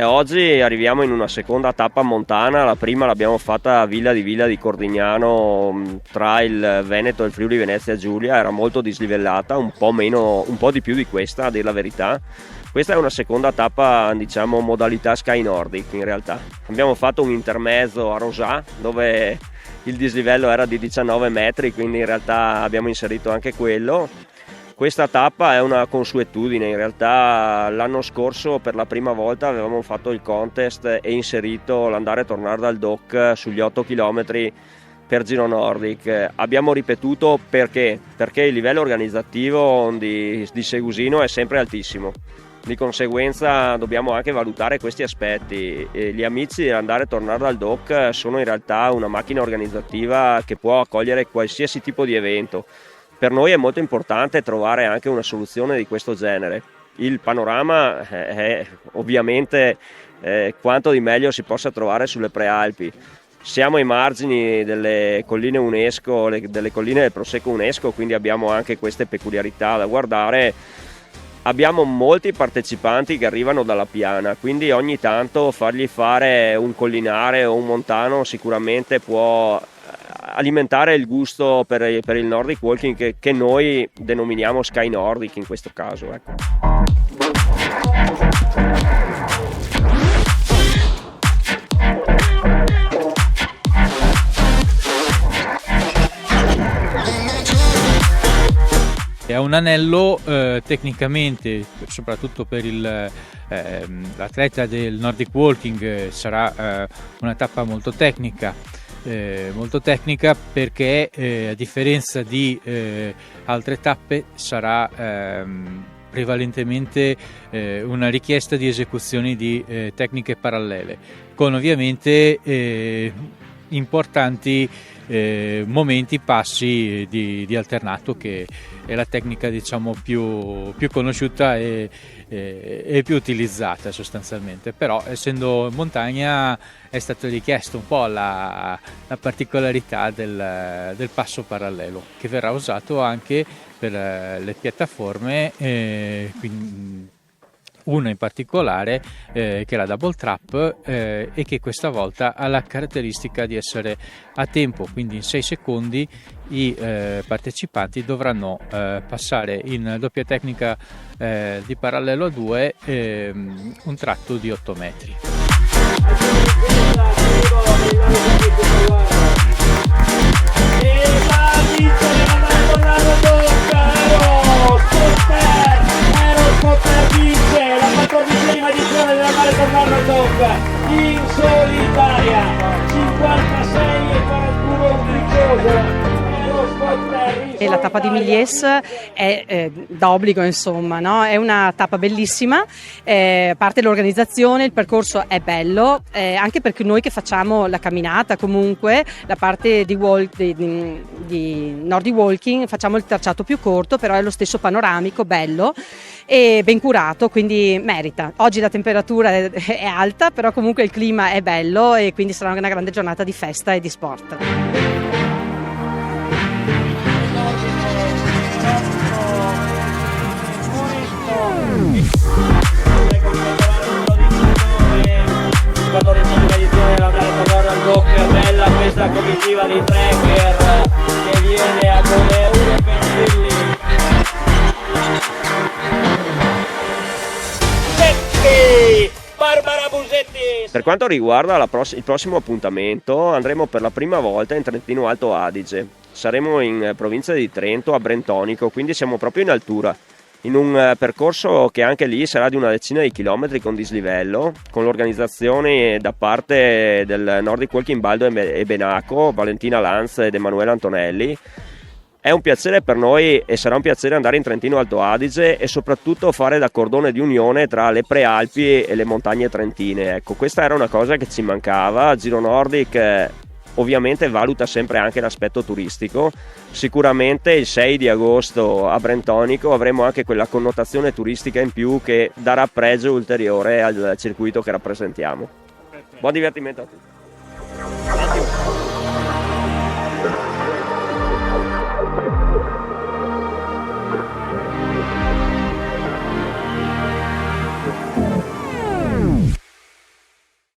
Oggi arriviamo in una seconda tappa montana. La prima l'abbiamo fatta a Villa di Cordignano, tra il Veneto e il Friuli Venezia Giulia. Era molto dislivellata, un po' di più di questa, a dir la verità. Questa è una seconda tappa, diciamo, modalità Sky Nordic in realtà. Abbiamo fatto un intermezzo a Rosà, dove il dislivello era di 19 metri, quindi in realtà abbiamo inserito anche quello. Questa tappa è una consuetudine, in realtà l'anno scorso per la prima volta avevamo fatto il contest e inserito l'andare e tornare dal dock sugli 8 km per Giro Nordic. Abbiamo ripetuto perché il livello organizzativo di Segusino è sempre altissimo, di conseguenza dobbiamo anche valutare questi aspetti. Gli amici dell'andare e tornare dal dock sono in realtà una macchina organizzativa che può accogliere qualsiasi tipo di evento. Per noi è molto importante trovare anche una soluzione di questo genere. Il panorama è ovviamente quanto di meglio si possa trovare sulle Prealpi. Siamo ai margini delle colline UNESCO, delle colline del Prosecco UNESCO, quindi abbiamo anche queste peculiarità da guardare. Abbiamo molti partecipanti che arrivano dalla piana, quindi ogni tanto fargli fare un collinare o un montano sicuramente può alimentare il gusto per il Nordic Walking che noi denominiamo Sky Nordic in questo caso, ecco. È un anello tecnicamente, soprattutto per l'atleta del Nordic Walking, sarà una tappa molto tecnica perché a differenza di altre tappe sarà prevalentemente una richiesta di esecuzioni di tecniche parallele, con ovviamente importanti momenti, passi di alternato, che è la tecnica diciamo più conosciuta e più utilizzata sostanzialmente. Però essendo in montagna è stato richiesto un po' la particolarità del passo parallelo, che verrà usato anche per le piattaforme, quindi una in particolare che è la Double Trap e che questa volta ha la caratteristica di essere a tempo, quindi in 6 secondi i partecipanti dovranno passare in doppia tecnica di parallelo a 2 un tratto di 8 metri. La 14ª edizione della Mare Tornare al Dock in solitaria, 56 e 41 ufficioso. E la tappa di Milies è d'obbligo, insomma, no? È una tappa bellissima, parte l'organizzazione, il percorso è bello, anche perché noi che facciamo la camminata, comunque la parte di Nordic Walking, facciamo il tracciato più corto, però è lo stesso panoramico, bello e ben curato, quindi merita. Oggi la temperatura è alta, però comunque il clima è bello e quindi sarà una grande giornata di festa e di sport. Bella questa comitiva di trekker che viene a godere e pensilli. Barbara Busetti. Per quanto riguarda il prossimo appuntamento, andremo per la prima volta in Trentino Alto Adige. Saremo in provincia di Trento, a Brentonico, quindi siamo proprio in altura, in un percorso che anche lì sarà di una decina di chilometri con dislivello, con l'organizzazione da parte del Nordic Walking Baldo e Benaco, Valentina Lanz ed Emanuele Antonelli. È un piacere per noi e sarà un piacere andare in Trentino Alto Adige e soprattutto fare da cordone di unione tra le prealpi e le montagne trentine. Ecco, questa era una cosa che ci mancava. Giro Nordic ovviamente valuta sempre anche l'aspetto turistico. Sicuramente il 6 di agosto a Brentonico avremo anche quella connotazione turistica in più che darà pregio ulteriore al circuito che rappresentiamo. Buon divertimento a tutti.